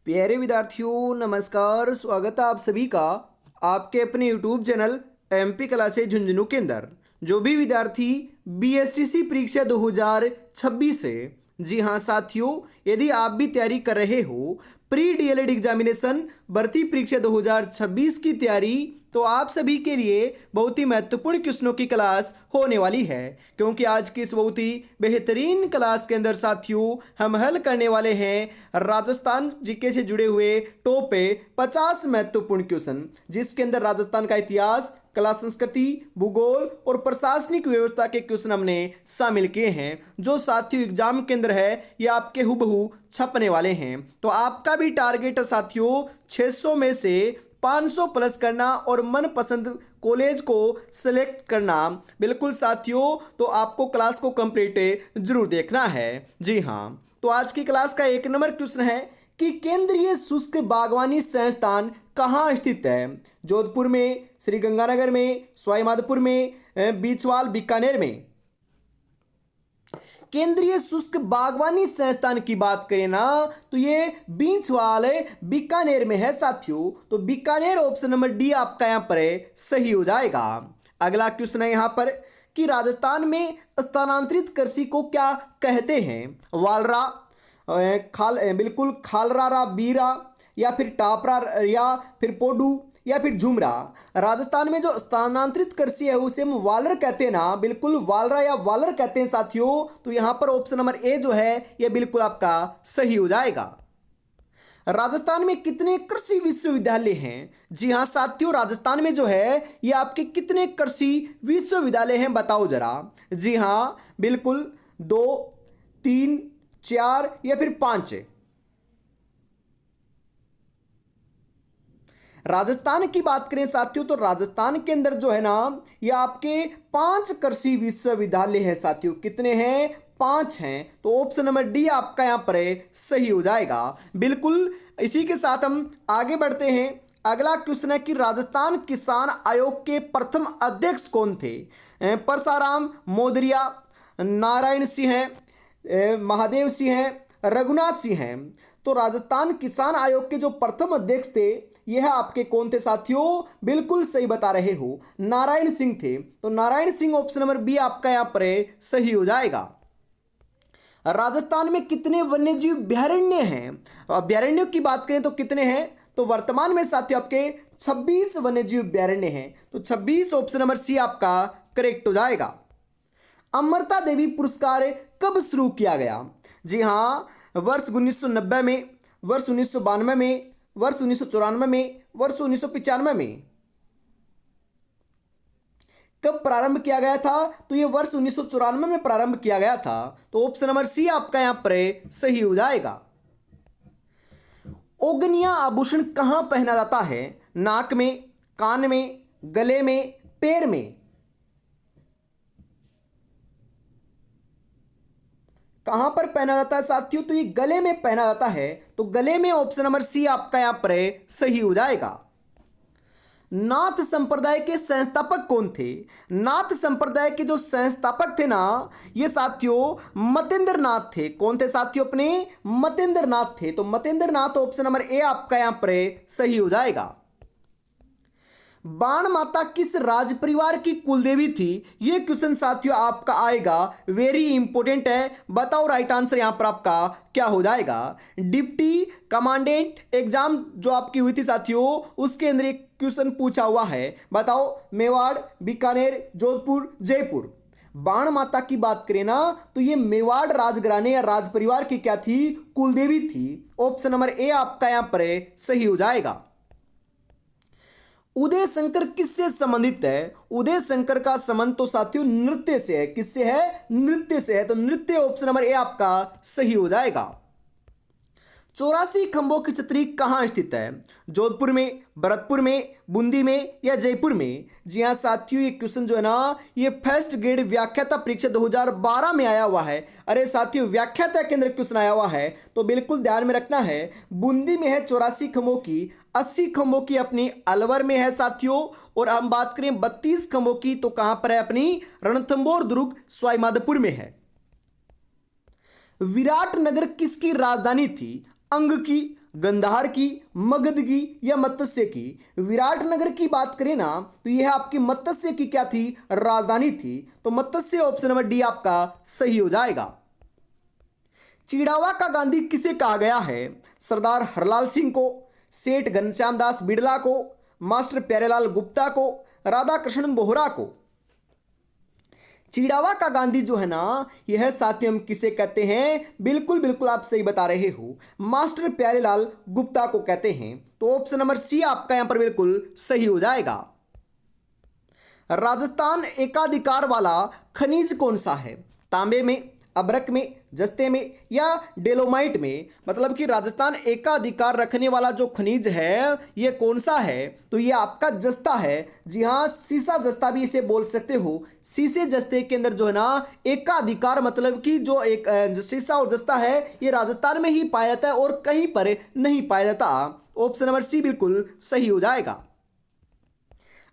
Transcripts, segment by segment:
प्यारे विद्यार्थियों नमस्कार। स्वागत है आप सभी का आपके अपने YouTube channel MP classes Jhunjhunu के अंदर। जो भी विद्यार्थी बीएसटीसी परीक्षा 2026 है, जी हाँ साथियों, यदि आप भी तैयारी कर रहे हो प्री डीएलएड एग्जामिनेशन भर्ती परीक्षा 2026 की तैयारी, तो आप सभी के लिए बहुत ही महत्वपूर्ण क्वेश्चनों की क्लास होने वाली है। क्योंकि आज की इस बहुत ही बेहतरीन क्लास के अंदर साथियों हम हल करने वाले हैं राजस्थान जीके से जुड़े हुए टॉप 50 महत्वपूर्ण क्वेश्चन, जिसके अंदर राजस्थान का इतिहास, कला संस्कृति, भूगोल और प्रशासनिक व्यवस्था के क्वेश्चन हमने शामिल किए हैं। जो साथियों एग्जाम के अंदर है ये आपके हुबहू छपने वाले हैं। तो आपका भी टारगेट है साथियों 600 में से 500 प्लस करना और मनपसंद कॉलेज को सिलेक्ट करना। बिल्कुल साथियों, तो आपको क्लास को कंप्लीट जरूर देखना है। जी हाँ, तो आज की क्लास का 1 नंबर क्वेश्चन है कि केंद्रीय शुष्क बागवानी संस्थान कहाँ स्थित है? जोधपुर में, श्री गंगानगर में, सवाई माधोपुर में, बीचवाल बीकानेर में। केंद्रीय शुष्क बागवानी संस्थान की बात करें ना तो ये बीचवाल बीकानेर में है साथियों। तो बीकानेर ऑप्शन नंबर डी आपका यहाँ पर सही हो जाएगा। अगला क्वेश्चन है यहाँ पर कि राजस्थान में स्थानांतरित कृषि को क्या कहते हैं? वालरा, बिल्कुल खालरा बीरा, या फिर टापरा, या फिर पोडू, या फिर झुमरा। राजस्थान में जो स्थानांतरित कृषि है उसे हम वालर कहते हैं ना, बिल्कुल वालरा या वालर कहते हैं साथियों। तो यहां पर ऑप्शन नंबर ए जो है यह बिल्कुल आपका सही हो जाएगा। राजस्थान में कितने कृषि विश्वविद्यालय हैं? जी हाँ साथियों, राजस्थान में जो है ये आपके कितने कृषि विश्वविद्यालय हैं बताओ जरा। जी हाँ, बिल्कुल 2, 3, 4 या फिर 5। राजस्थान की बात करें साथियों तो राजस्थान के अंदर जो है ना ये आपके 5 कृषि विश्वविद्यालय हैं साथियों। कितने हैं? 5 हैं। तो ऑप्शन नंबर डी आपका यहां पर सही हो जाएगा। बिल्कुल, इसी के साथ हम आगे बढ़ते हैं। अगला क्वेश्चन है कि राजस्थान किसान आयोग के प्रथम अध्यक्ष कौन थे? परसाराम मोदरिया, नारायण सिंह हैं, महादेव सिंह हैं, रघुनाथ सिंह हैं। तो राजस्थान किसान आयोग के जो प्रथम अध्यक्ष थे यह आपके कौन थे साथियों? बिल्कुल सही बता रहे हो, नारायण सिंह थे। तो Narayan Singh option number B आपका यहां पर सही हो जाएगा। राजस्थान में कितने वन्यजीव अभयारण्य हैं? अभयारण्यों की बात करें तो कितने हैं? तो वर्तमान में साथियों आपके 26 वन्यजीव अभयारण्य हैं। तो 26 ऑप्शन नंबर सी आपका करेक्ट हो जाएगा। अमृता देवी पुरस्कार कब शुरू किया गया? जी हाँ, वर्ष 1990 में, वर्ष 1992 में, वर्ष 1994 में, वर्ष 1995 में। कब प्रारंभ किया गया था? तो यह वर्ष 1994 में प्रारंभ किया गया था। तो ऑप्शन नंबर सी आपका यहां पर सही हो जाएगा। ओगनिया आभूषण कहां पहना जाता है? नाक में, कान में, गले में, पैर में। कहां पर पहना जाता है साथियों? तो ये गले में पहना जाता है। तो गले में ऑप्शन नंबर सी आपका यहां पर सही हो जाएगा। नाथ संप्रदाय के संस्थापक कौन थे? नाथ संप्रदाय के जो संस्थापक थे ना ये साथियों मतेंद्र नाथ थे। कौन थे साथियों? अपने मतेंद्र नाथ थे। तो मतेंद्र नाथ ऑप्शन नंबर ए आपका यहां पर सही हो जाएगा। बाण माता किस राज परिवार की कुलदेवी थी? यह क्वेश्चन साथियों आपका आएगा, वेरी इंपॉर्टेंट है। बताओ राइट आंसर यहां पर आपका क्या हो जाएगा। डिप्टी कमांडेंट एग्जाम जो आपकी हुई थी साथियों उसके अंदर एक क्वेश्चन पूछा हुआ है। बताओ मेवाड़, बीकानेर, जोधपुर, जयपुर। बाण माता की बात करें ना तो ये मेवाड़ राजघराने या राज परिवार की क्या थी? कुलदेवी थी। ऑप्शन नंबर ए आपका यहां पर सही हो जाएगा। उदय शंकर किससे संबंधित है? उदय शंकर का संबंध तो साथियों नृत्य से है। किससे है? नृत्य से है। तो नृत्य ऑप्शन नंबर ए आपका सही हो जाएगा। 84 खंभों की छतरी कहां स्थित है? जोधपुर में, भरतपुर में, बूंदी में, या जयपुर में? जी हां साथियों, ये क्वेश्चन जो है ना ये फर्स्ट ग्रेड व्याख्याता परीक्षा 2012 में आया हुआ है। अरे साथियों व्याख्याता के अंदर क्वेश्चन आया हुआ है तो बिल्कुल ध्यान में रखना है। बूंदी में है 84 खंभों की, 80 खंभों की अपनी अलवर में है साथियों। और हम बात करें 32 खंभों की तो कहां पर है? अपनी रणथंभौर दुर्ग सवाई माधोपुर में है। विराट नगर किसकी राजधानी थी? अंग की, गंधार की, मगध की या मत्स्य की? विराटनगर की बात करें ना तो यह आपकी मत्स्य की क्या थी? राजधानी थी। तो मत्स्य ऑप्शन नंबर डी आपका सही हो जाएगा। चिड़ावा का गांधी किसे कहा गया है? सरदार हरलाल सिंह को, सेठ घनश्याम दास बिड़ला को, मास्टर प्यारेलाल गुप्ता को, राधा कृष्णन बोहरा को? चिड़ावा का गांधी जो है ना, यह साथियों हम किसे कहते हैं? बिल्कुल बिल्कुल आप सही बता रहे हो, मास्टर प्यारेलाल गुप्ता को कहते हैं। तो ऑप्शन नंबर सी आपका यहां पर बिल्कुल सही हो जाएगा। राजस्थान एकाधिकार वाला खनिज कौन सा है? तांबे में, अभ्रक में, जस्ते में या डेलोमाइट में? मतलब कि राजस्थान एकाधिकार रखने वाला जो खनिज है ये कौन सा है? तो ये आपका जस्ता है। जी हाँ, सीसा जस्ता भी इसे बोल सकते हो। सीसे जस्ते के अंदर जो है ना एकाधिकार, मतलब कि जो एक सीसा और जस्ता है ये राजस्थान में ही पाया जाता है और कहीं पर नहीं पाया जाता। ऑप्शन नंबर सी बिल्कुल सही हो जाएगा।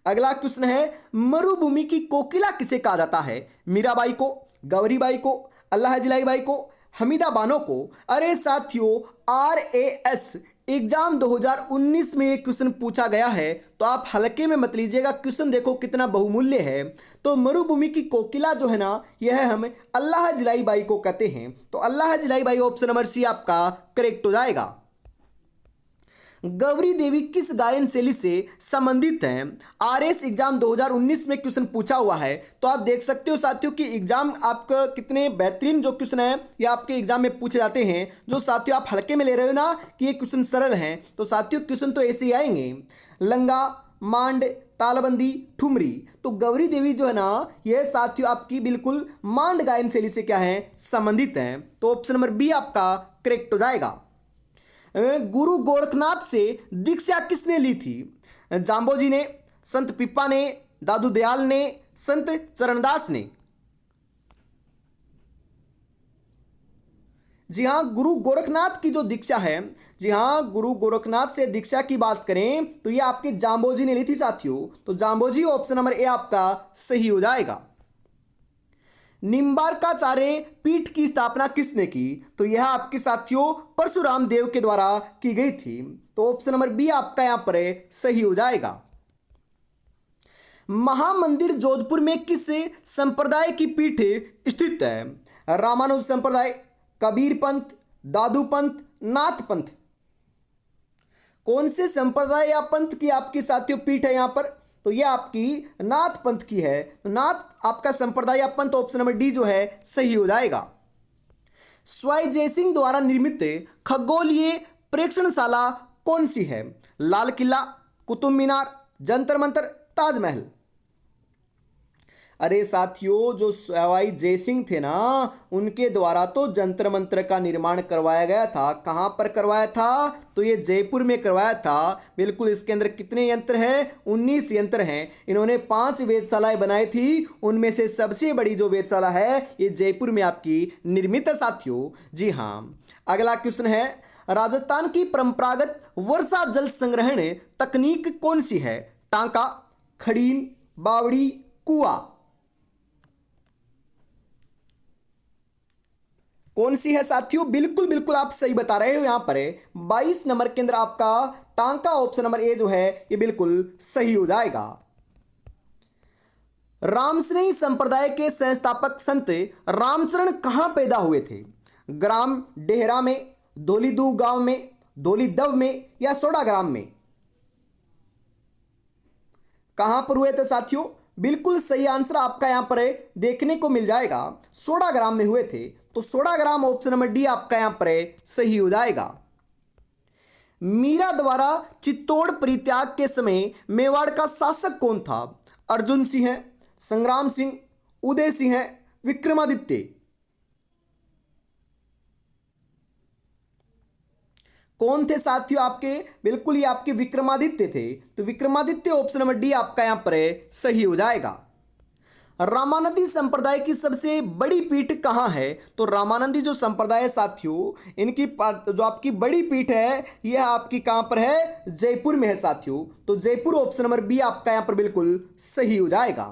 अगला क्वेश्चन है, मरुभूमि की कोकिला किसे कहा जाता है? मीराबाई को, गौरीबाई को, अल्लाह जलाई बाई को, हमीदा बानो को? अरे साथियों, RAS एग्जाम 2019 में ये क्वेश्चन पूछा गया है, तो आप हल्के में मत लीजिएगा। क्वेश्चन देखो कितना बहुमूल्य है। तो मरुभूमि की कोकिला जो है ना, यह हम अल्लाह जलाई बाई को कहते हैं। तो अल्लाह जलाई बाई ऑप्शन नंबर सी आपका करेक्ट हो जाएगा। गौरी देवी किस गायन शैली से संबंधित हैं? RS एग्जाम 2019 में क्वेश्चन पूछा हुआ है। तो आप देख सकते हो साथियों कि एग्जाम आपका कितने बेहतरीन जो क्वेश्चन है ये आपके एग्जाम में पूछे जाते हैं। जो साथियों आप हल्के में ले रहे हो ना कि ये क्वेश्चन सरल हैं, तो साथियों क्वेश्चन तो ऐसे ही आएंगे। लंगा, मांड, तालबंदी, ठुमरी। तो गौरी देवी जो है ना यह साथियों आपकी बिल्कुल मांड गायन शैली से क्या है? संबंधित हैं। तो ऑप्शन नंबर बी आपका करेक्ट हो जाएगा। गुरु गोरखनाथ से दीक्षा किसने ली थी? जाम्बोजी ने, संत पिप्पा ने, दादू दयाल ने, संत चरणदास ने? जी हाँ, गुरु गोरखनाथ की जो दीक्षा है, जी हाँ, गुरु गोरखनाथ से दीक्षा की बात करें तो ये आपके जाम्बोजी ने ली थी साथियों। तो जाम्बोजी ऑप्शन नंबर ए आपका सही हो जाएगा। निम्बार्काचार्य पीठ की स्थापना किसने की? तो यह आपके साथियों परशुराम देव के द्वारा की गई थी। तो ऑप्शन नंबर बी आपका यहां पर सही हो जाएगा। महामंदिर जोधपुर में किस संप्रदाय की पीठ स्थित है? रामानुज संप्रदाय, कबीर पंथ, दादू पंथ, नाथ पंथ? कौन से संप्रदाय या पंथ की आपकी साथियों पीठ है यहां पर? तो यह आपकी नाथ पंथ की है। तो नाथ आपका संप्रदाय या पंथ ऑप्शन नंबर डी जो है सही हो जाएगा। स्वाई जयसिंह द्वारा निर्मित खगोलीय प्रेक्षणशाला कौन सी है? लाल किला, कुतुब मीनार, जंतर मंतर, ताजमहल? अरे साथियों, जो सवाई जयसिंह थे ना उनके द्वारा तो जंतर मंतर का निर्माण करवाया गया था। कहाँ पर करवाया था? तो ये जयपुर में करवाया था। बिल्कुल, इसके अंदर कितने यंत्र हैं? 19 यंत्र हैं। इन्होंने 5 वेधशालाएं बनाई थी, उनमें से सबसे बड़ी जो वेधशाला है ये जयपुर में आपकी निर्मित है साथियों। जी हाँ, अगला क्वेश्चन है, राजस्थान की परंपरागत वर्षा जल संग्रहण तकनीक कौन सी है? टांका, खड़ीन, बावड़ी, कुआं? कौन सी है साथियों? बिल्कुल बिल्कुल आप सही बता रहे हो। यहां पर 22 नंबर के अंदर आपका टांका ऑप्शन नंबर ए जो है ये बिल्कुल सही हो जाएगा। रामस्नेही संप्रदाय के संस्थापक संत रामचरण कहां पैदा हुए थे? ग्राम डेहरा में, धौलीदू गांव में, धौलीदव में या सोडाग्राम में? कहां पर हुए थे साथियों? बिल्कुल सही आंसर आपका यहां पर देखने को मिल जाएगा, सोडाग्राम में हुए थे। तो सोडाग्राम ऑप्शन नंबर डी आपका यहां पर सही हो जाएगा। मीरा द्वारा चित्तौड़ परित्याग के समय मेवाड़ का शासक कौन था? अर्जुन सिंह, संग्राम सिंह, उदय सिंह, विक्रमादित्य? कौन थे साथियों आपके? बिल्कुल ये आपके विक्रमादित्य थे। तो विक्रमादित्य ऑप्शन नंबर डी आपका यहां पर सही हो जाएगा। रामानंदी संप्रदाय की सबसे बड़ी पीठ कहाँ है? तो रामानंदी जो संप्रदाय है साथियों, इनकी जो आपकी बड़ी पीठ है यह आपकी कहाँ पर है? जयपुर में है साथियों। तो जयपुर ऑप्शन नंबर बी आपका यहाँ पर बिल्कुल सही हो जाएगा।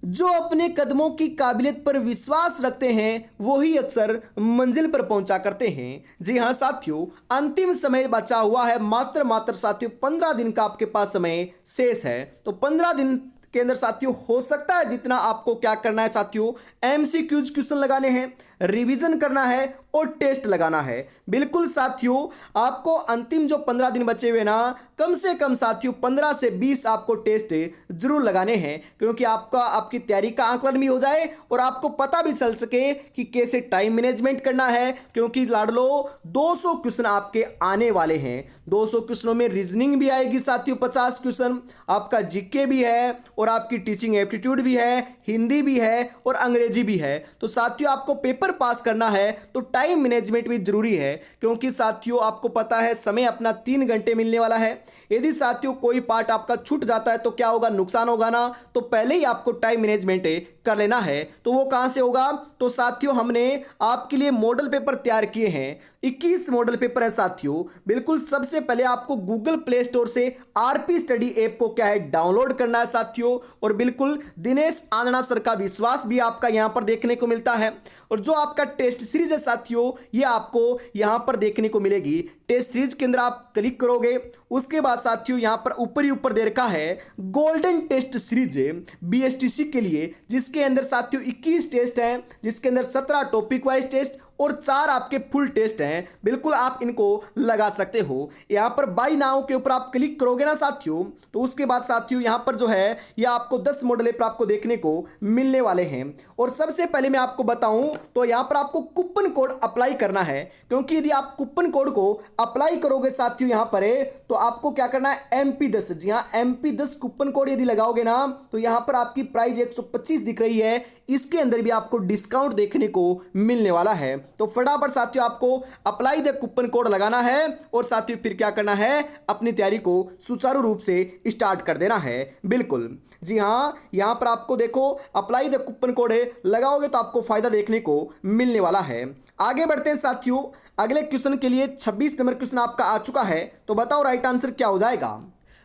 जो अपने कदमों की काबिलियत पर विश्वास रखते हैं वो ही अक्सर मंजिल पर पहुंचा करते हैं। जी हाँ साथियों, अंतिम समय बचा हुआ है, मात्र साथियों 15 दिन का आपके पास समय शेष है। तो 15 दिन के अंदर साथियों हो सकता है जितना आपको क्या करना है साथियों, एमसीक्यूज क्वेश्चन लगाने हैं, रिवीजन करना है और टेस्ट लगाना है। बिल्कुल साथियों, आपको अंतिम जो 15 दिन बचे हुए ना, कम से कम साथियों 15 से 20 आपको टेस्ट जरूर लगाने हैं, क्योंकि आपकी तैयारी का आंकलन भी हो जाए और आपको पता भी चल सके कि कैसे टाइम मैनेजमेंट करना है। क्योंकि लाडलो 200 क्वेश्चन आपके आने वाले हैं। 200 क्वेश्चनों में रीजनिंग भी आएगी साथियों, 50 क्वेश्चन आपका जीके भी है और आपकी टीचिंग एप्टीट्यूड भी है, हिंदी भी है और अंग्रेजी भी है। तो साथियों आपको पेपर पास करना है तो टाइम मैनेजमेंट भी जरूरी है, क्योंकि साथियों आपको पता है समय अपना 3 घंटे मिलने वाला है। यदि साथियों कोई पार्ट आपका छूट जाता है तो क्या होगा, नुकसान होगा ना। तो पहले ही आपको टाइम मैनेजमेंट कर लेना है। तो वो कहां से होगा, तो साथियों हमने आपके लिए मॉडल पेपर तैयार किए हैं। 21 मॉडल पेपर है साथियों। बिल्कुल सबसे पहले आपको गूगल प्ले स्टोर से आरपी स्टडी ऐप को क्या है, डाउनलोड करना है साथियों। और बिल्कुल दिनेश आंजना सर का विश्वास भी आपका यहां पर देखने को मिलता है। और जो आपका टेस्ट सीरीज है साथियों, ये आपको यहां पर देखने को मिलेगी। टेस्ट सीरीज के अंदर आप क्लिक करोगे, उसके बाद साथियों यहां पर ऊपर ही ऊपर दे रखा है गोल्डन टेस्ट सीरीज बीएसटीसी के लिए, जिसके अंदर साथियों 21 टेस्ट हैं, जिसके अंदर 17 टॉपिक वाइज टेस्ट और 4 आपके फुल टेस्ट हैं। बिल्कुल आप इनको लगा सकते हो। यहां पर बाई नाउ के ऊपर आप क्लिक करोगे ना साथियों, तो उसके बाद साथियों यहां पर जो है यह आपको 10 मॉडल पेपर आपको देखने को मिलने वाले हैं। और सबसे पहले मैं आपको बताऊं तो यहां पर आपको कूपन कोड अप्लाई करना है, क्योंकि यदि आप कूपन कोड को अप्लाई करोगे साथियों यहां पर तो आपको क्या करना है, MP10। जी हाँ, MP10 कूपन कोड यदि लगाओगे ना तो यहां पर आपकी प्राइस 125 दिख रही है, इसके अंदर भी आपको डिस्काउंट देखने को मिलने वाला है। तो फटाफट साथियों आपको अप्लाई द कूपन कोड लगाना है और साथियों फिर क्या करना है, अपनी तैयारी को सुचारू रूप से स्टार्ट कर देना है। बिल्कुल जी हाँ, यहां पर आपको देखो अप्लाई द कूपन कोड लगाओगे तो आपको फायदा देखने को मिलने वाला है। आगे बढ़ते हैं साथियों, अगले क्वेश्चन के लिए 26 नंबर क्वेश्चन आपका आ चुका है। तो बताओ राइट आंसर क्या हो जाएगा।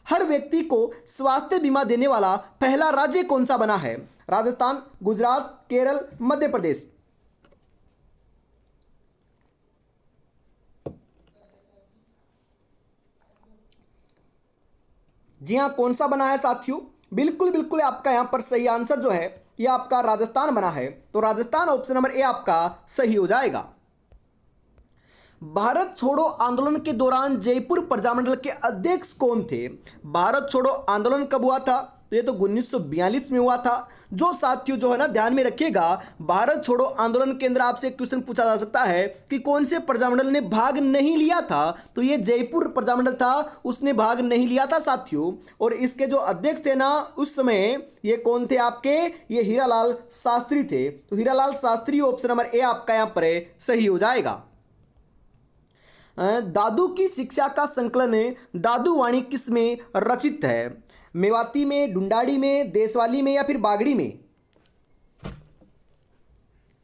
हर व्यक्ति को स्वास्थ्य बीमा देने वाला पहला राज्य कौन सा बना है। राजस्थान, गुजरात, केरल, मध्य प्रदेश। जी हां, कौन सा बना है साथियों, बिल्कुल बिल्कुल आपका यहां पर सही आंसर जो है ये आपका राजस्थान बना है। तो राजस्थान ऑप्शन नंबर ए आपका सही हो जाएगा। भारत छोड़ो आंदोलन के दौरान जयपुर प्रजामंडल के अध्यक्ष कौन थे। भारत छोड़ो आंदोलन कब हुआ था, तो ये तो 1942 में हुआ था। जो साथियों जो है ना ध्यान में रखिएगा, भारत छोड़ो आंदोलन के अंदर आपसे क्वेश्चन पूछा जा सकता है कि कौन से प्रजामंडल ने भाग नहीं लिया था, तो ये जयपुर प्रजामंडल था, उसने भाग नहीं लिया था साथियों। और इसके जो अध्यक्ष थे ना उस समय, ये कौन थे आपके, ये हीरालाल शास्त्री थे। तो Hiralal Shastri option number A आपका यहां पर सही हो जाएगा। दादू की शिक्षा का संकलन दादू वाणी किस में रचित है। मेवाती में, ढूंढाड़ी में, देशवाली में या फिर बागड़ी में,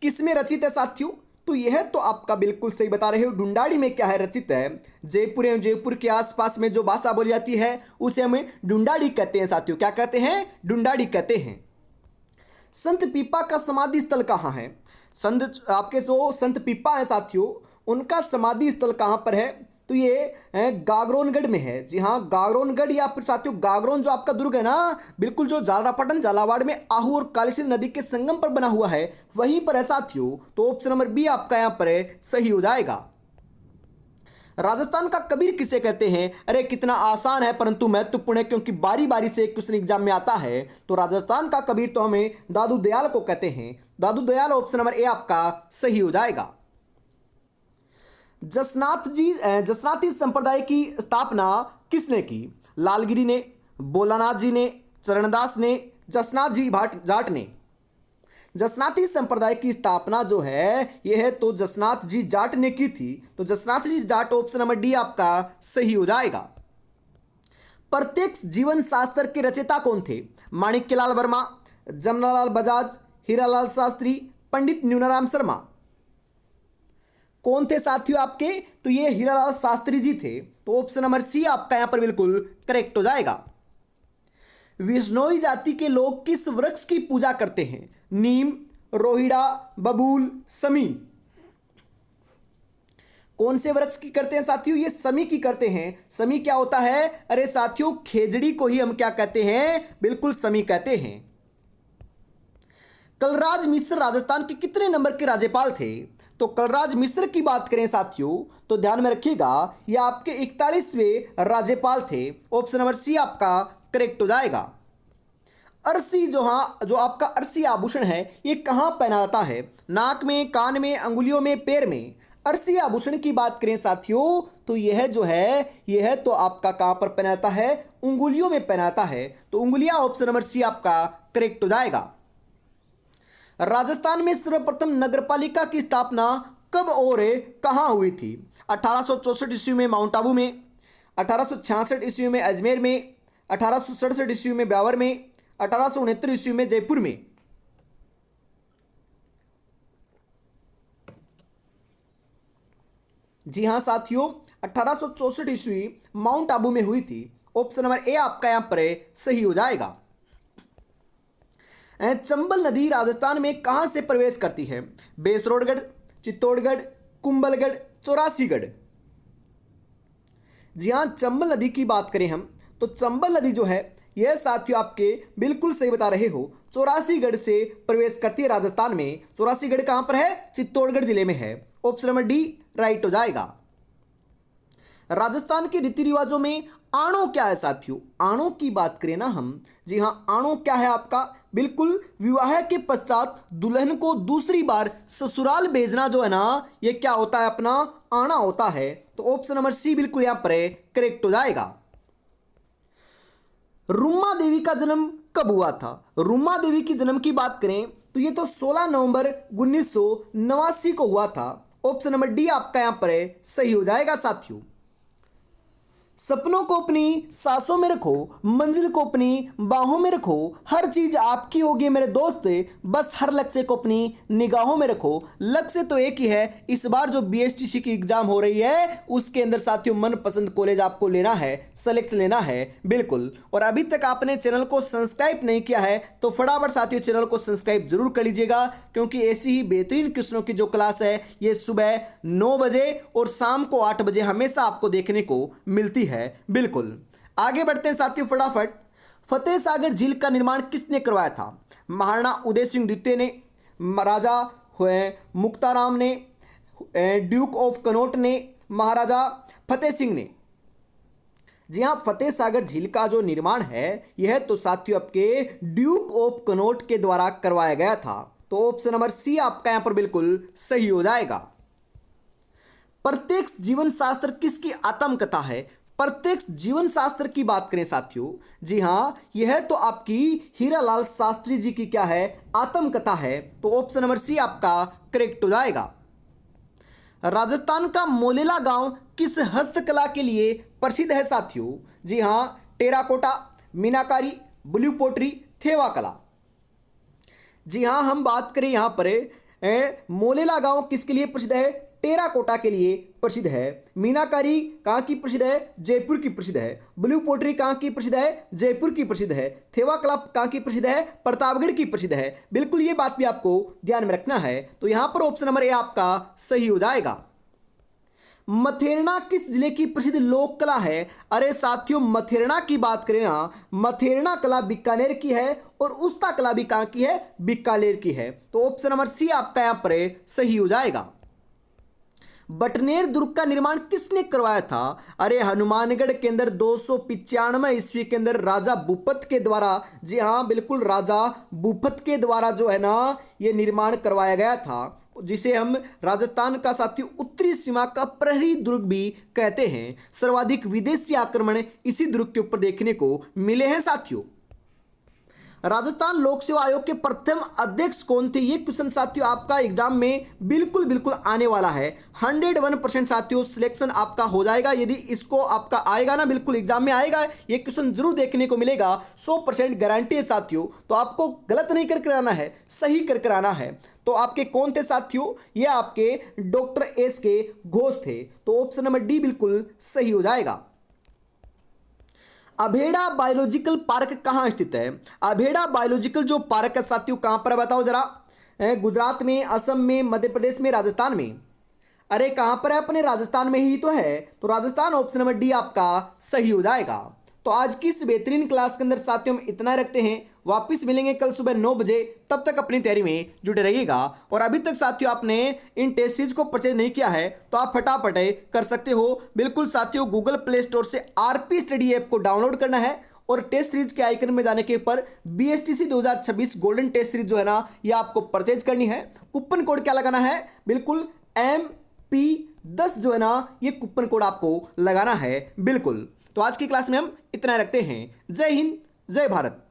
किस में रचित है साथियों। तो यह तो आपका बिल्कुल सही बता रहे हो, ढूंढाड़ी में क्या है रचित है। जयपुर एवं जयपुर के आसपास में जो भाषा बोली जाती है उसे हमें ढूंढाड़ी कहते हैं साथियों। क्या कहते हैं, ढूंढाड़ी कहते हैं। संत पीपा का समाधि स्थल कहाँ है। संत आपके जो संत पीपा है साथियों, उनका समाधि स्थल कहाँ पर है, तो ये गागरोनगढ़ में है। जी हाँ, गागरोनगढ़ या फिर साथियों गागरोन जो आपका दुर्ग है ना, बिल्कुल जो झालरापाटन झालावाड़ में आहू और कालीसिंध नदी के संगम पर बना हुआ है, वहीं पर है साथियों। तो ऑप्शन नंबर बी आपका यहाँ पर सही हो जाएगा। राजस्थान का कबीर किसे कहते हैं। अरे कितना आसान है परंतु महत्वपूर्ण है, क्योंकि बारी बारी से क्वेश्चन एग्जाम में आता है। तो राजस्थान का कबीर तो हमें दादू दयाल को कहते हैं। दादू दयाल ऑप्शन नंबर ए आपका सही हो जाएगा। जसनाती संप्रदाय की स्थापना किसने की। लालगिरी ने, भोलानाथ जी ने, चरणदास ने, जसनाथ जी जाट ने। जसनाती संप्रदाय की स्थापना जो है यह है तो जसनाथ जी जाट ने की थी। तो Jasnath ji Jat option number D आपका सही हो जाएगा। प्रत्यक्ष जीवन शास्त्र के रचयिता कौन थे। माणिक्यलाल वर्मा, जमनालाल बजाज, हीरालाल शास्त्री, पंडित न्यूनाराम शर्मा। कौन थे साथियों आपके, तो ये हीरालाल शास्त्री जी थे। तो ऑप्शन नंबर सी आपका यहां पर बिल्कुल करेक्ट हो जाएगा। विश्नोई जाति के लोग किस वृक्ष की पूजा करते हैं? नीम, रोहिड़ा, बबूल, समी। कौन से वृक्ष की करते हैं साथियों? ये समी की करते हैं। समी क्या होता है? अरे साथियों, खेजड़ी को ही हम क्या कहते हैं? बिल्कुल समी कहते हैं। कलराज मिश्र राजस्थान के कितने नंबर के राज्यपाल थे? तो कलराज मिश्र की बात करें साथियों तो ध्यान में रखिएगा, ये आपके 41वें राज्यपाल थे। ऑप्शन नंबर सी आपका करेक्ट हो जाएगा। अरसी जो आपका अरसी आभूषण है, ये कहाँ पहना जाता है? नाक में, कान में, अंगुलियों में, पैर में। अरसी आभूषण की बात करें साथियों तो यह तो आपका कहाँ पर पहना जाता है? उंगलियों में पहना जाता है। तो उंगलियां ऑप्शन नंबर सी आपका करेक्ट हो जाएगा। राजस्थान में सर्वप्रथम नगरपालिका की स्थापना कब और कहाँ हुई थी? 1864 ईस्वी में माउंट आबू में, 1866 ईस्वी में अजमेर में, 1867 ईस्वी में ब्यावर में, 1869 ईस्वी में जयपुर में। जी हाँ साथियों, 1864 ईस्वी माउंट आबू में हुई थी। ऑप्शन नंबर ए आपका यहां पर सही हो जाएगा। चंबल नदी राजस्थान में कहां से प्रवेश करती है? बेसरोडगढ़, चित्तौड़गढ़, कुंभलगढ़, चौरासीगढ़। जी हाँ, चंबल नदी की बात करें हम तो चंबल नदी जो है यह साथियों आपके बिल्कुल सही बता रहे हो, चौरासीगढ़ से प्रवेश करती है राजस्थान में। चौरासीगढ़ कहां पर है? चित्तौड़गढ़ जिले में है। ऑप्शन नंबर डी राइट हो जाएगा। राजस्थान के रीति रिवाजों में आणो क्या है साथियों? आणो की बात करें ना हम, जी हाँ, आणो क्या है आपका? बिल्कुल विवाह के पश्चात दुल्हन को दूसरी बार ससुराल भेजना जो है ना, ये क्या होता है? अपना आना होता है। तो ऑप्शन नंबर सी बिल्कुल यहां पर करेक्ट हो जाएगा। रुमा देवी का जन्म कब हुआ था? रुमा देवी की जन्म की बात करें तो ये तो 16 नवंबर 1989 को हुआ था। ऑप्शन नंबर डी आपका यहां पर सही हो जाएगा साथियों। सपनों को अपनी सांसों में रखो, मंजिल को अपनी बाहों में रखो, हर चीज आपकी होगी मेरे दोस्त, बस हर लक्ष्य को अपनी निगाहों में रखो। लक्ष्य तो एक ही है, इस बार जो बीएसटीसी की एग्जाम हो रही है उसके अंदर साथियों मनपसंद कॉलेज आपको लेना है, सेलेक्ट लेना है बिल्कुल। और अभी तक आपने चैनल को सब्सक्राइब नहीं किया है तो फटाफट साथियों चैनल को सब्सक्राइब जरूर कर लीजिएगा, क्योंकि ऐसी ही बेहतरीन क्वेश्चनों की जो क्लास है ये सुबह 9 बजे और शाम को 8 बजे हमेशा आपको देखने को मिलती है बिल्कुल। आगे बढ़ते हैं साथियों फटाफट। फतेह सागर झील का निर्माण किसने करवाया था? महाराणा उदय सिंह द्वितीय ने, राजा मुक्ताराम ने, ड्यूक ऑफ कनॉट ने, महाराजा फतेह सिंह ने। जी हाँ, फतेह सागर झील का जो निर्माण है यह तो साथियों आपके ड्यूक ऑफ कनॉट के द्वारा करवाया गया था। तो ऑप्शन नंबर सी आपका यहां पर बिल्कुल सही हो जाएगा। प्रत्यक्ष जीवन शास्त्र किसकी आत्मकथा है? प्रत्यक्ष जीवन शास्त्र की बात करें साथियों, जी हां, यह तो आपकी हीरालाल शास्त्री जी की क्या है? आत्मकथा है। तो ऑप्शन नंबर सी आपका करेक्ट हो जाएगा। राजस्थान का मोलेला गांव किस हस्तकला के लिए प्रसिद्ध है साथियों? जी हां, टेराकोटा, मीनाकारी, ब्लू पोट्री, थेवा कला। जी हां, हम बात करें यहां पर मोलेला गांव किसके लिए प्रसिद्ध है? टेराकोटा के लिए प्रसिद्ध है। मीनाकारी कहाँ की प्रसिद्ध है? जयपुर की प्रसिद्ध है। ब्लू पोट्री कहाँ की प्रसिद्ध है? जयपुर की प्रसिद्ध है। थेवा कला कहाँ की प्रसिद्ध है? प्रतापगढ़ की प्रसिद्ध है। बिल्कुल ये बात भी आपको ध्यान में रखना है। तो यहां पर ऑप्शन नंबर ए आपका सही हो जाएगा। मथेरना किस जिले की प्रसिद्ध लोक कला है? अरे साथियों, मथेरना की बात करें ना, मथेरना कला बीकानेर की है और उस्ता कला भी कहाँ की है? बीकानेर की है। तो ऑप्शन नंबर सी आपका यहां पर सही हो जाएगा। बटनेर दुर्ग का निर्माण किसने करवाया था? अरे हनुमानगढ़ के अंदर 295 ईस्वी के अंदर राजा भूपत के द्वारा, जी हाँ बिल्कुल, राजा भूपत के द्वारा जो है ना ये निर्माण करवाया गया था, जिसे हम राजस्थान का साथियों उत्तरी सीमा का प्रहरी दुर्ग भी कहते हैं। सर्वाधिक विदेशी आक्रमण इसी दुर्ग के ऊपर देखने को मिले हैं साथियों। राजस्थान लोक सेवा आयोग के प्रथम अध्यक्ष कौन थे? ये क्वेश्चन साथियों आपका एग्जाम में बिल्कुल आने वाला है। 101% साथियों सिलेक्शन आपका हो जाएगा यदि इसको आपका आएगा ना, बिल्कुल एग्जाम में आएगा, ये क्वेश्चन जरूर देखने को मिलेगा। 100% गारंटी है साथियों। तो आपको गलत नहीं करके आना है, सही करके आना है। तो आपके कौन थे साथियों? ये आपके डॉक्टर एस के घोष थे। तो ऑप्शन नंबर डी बिल्कुल सही हो जाएगा। अभेड़ा बायोलॉजिकल पार्क कहाँ स्थित है? अभेड़ा बायोलॉजिकल जो पार्क है साथियों कहाँ पर है बताओ जरा। गुजरात में, असम में, मध्य प्रदेश में, राजस्थान में? अरे कहाँ पर है? अपने राजस्थान में ही तो है। तो राजस्थान ऑप्शन नंबर डी आपका सही हो जाएगा। तो आज की इस बेहतरीन क्लास के अंदर साथियों हम इतना रखते हैं। वापस मिलेंगे कल सुबह 9 बजे। तब तक अपनी तैयारी में जुटे रहिएगा। और अभी तक साथियों आपने इन टेस्ट सीरीज को परचेज नहीं किया है तो आप फटाफट कर सकते हो। बिल्कुल साथियों, गूगल प्ले स्टोर से आरपी स्टडी ऐप को डाउनलोड करना है और टेस्ट सीरीज के आइकन में जाने के ऊपर बीएसटीसी 2026 गोल्डन टेस्ट सीरीज जो है ना, ये आपको परचेज करनी है। कूपन कोड क्या लगाना है? बिल्कुल MP10 जो है ना, ये कूपन कोड आपको लगाना है। बिल्कुल। तो आज की क्लास में हम इतना रखते हैं। जय हिंद, जय भारत।